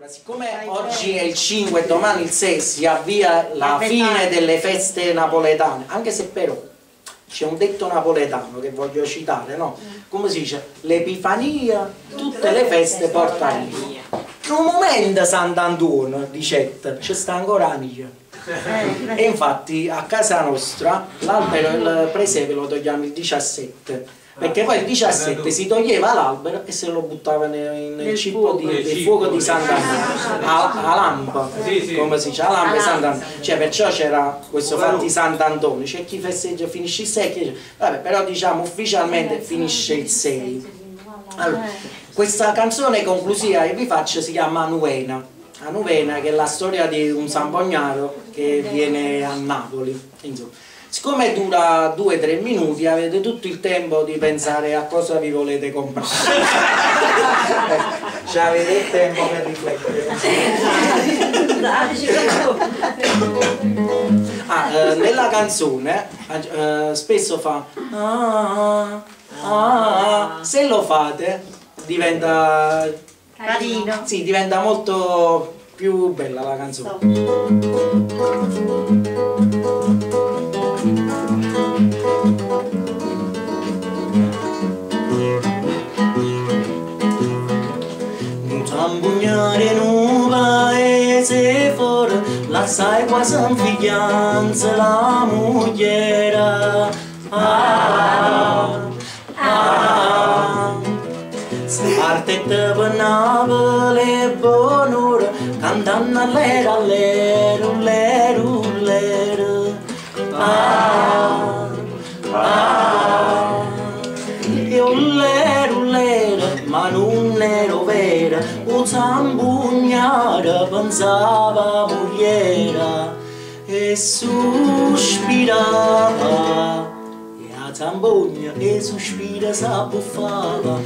Siccome oggi è il 5 e domani il 6 si avvia la fine delle feste napoletane, anche se però c'è un detto napoletano che voglio citare, no? Come si dice? L'Epifania, tutte le feste portano via. In un momento Sant'Antonio, dicette, c'è sta ancora amica. E infatti a casa nostra l'albero, il presepe lo togliamo il 17. Perché poi il 17 si toglieva l'albero e se lo buttava nel cippo del fuoco di Sant'Antonio, a lampa, come si dice, a lampa di Sant'Antonio. Cioè perciò c'era questo fatto di Sant'Antonio, c'è chi festeggia finisce il 6, vabbè, però diciamo ufficialmente finisce il 6. Allora, questa canzone conclusiva che vi faccio si chiama Anuena. Anuena, che è la storia di un sambognaro che viene a Napoli, insomma. Siccome dura 2-3 minuti avete tutto il tempo di pensare a cosa vi volete comprare. Cioè avete il tempo per riflettere. Nella canzone spesso fa se lo fate diventa carino. Sì, diventa molto più bella la canzone. Sambugnare in un paese fuori, la sai quasi in figlianza la mogliera. Se parte per Napoli buon'ora, cantando all'era, all'era, all'era, all'era. Ma non ero vera, un sambugnare pensava mogliera e sospirava, e a zambugna e sospira s'abbuffava.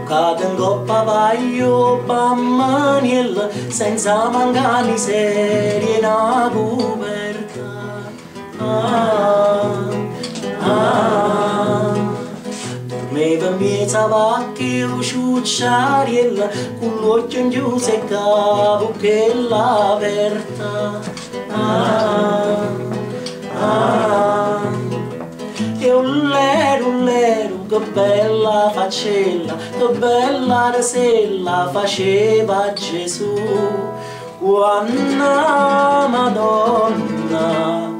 Cade in coppa paio bammaniella senza mancare miseria in una coperta. Dormeva in mezzo a vacche o ciucciariella con l'occhio in chiuso e capo che l'ha aperta. E ullero, che bella faccella, che bella rasella faceva Gesù. Quando Madonna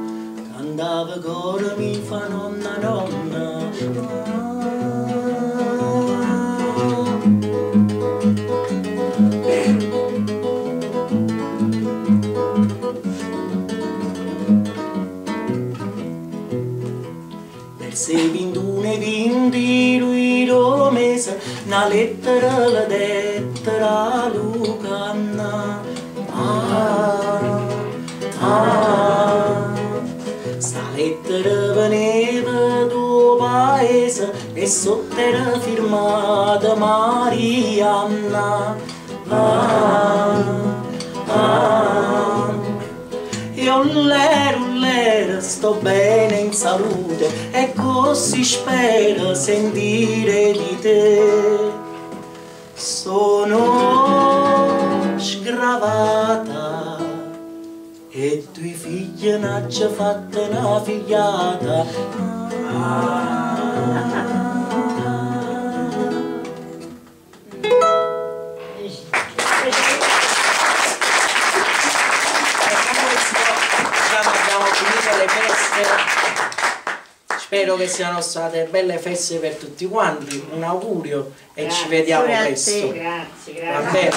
cantava coro mi fa nonna nonna. Se vindune vindi lui romesa, una lettera la dettera Lucanna. Sta lettera veneva do paese e sotto era firmata Marianna. E ullera, sto bene in salute e così spero sentire di te. Sono sgravata e tui figli n'ha già fatta una figliata. Spero che siano state belle feste per tutti quanti, un augurio e ci vediamo presto. Grazie. Va bene?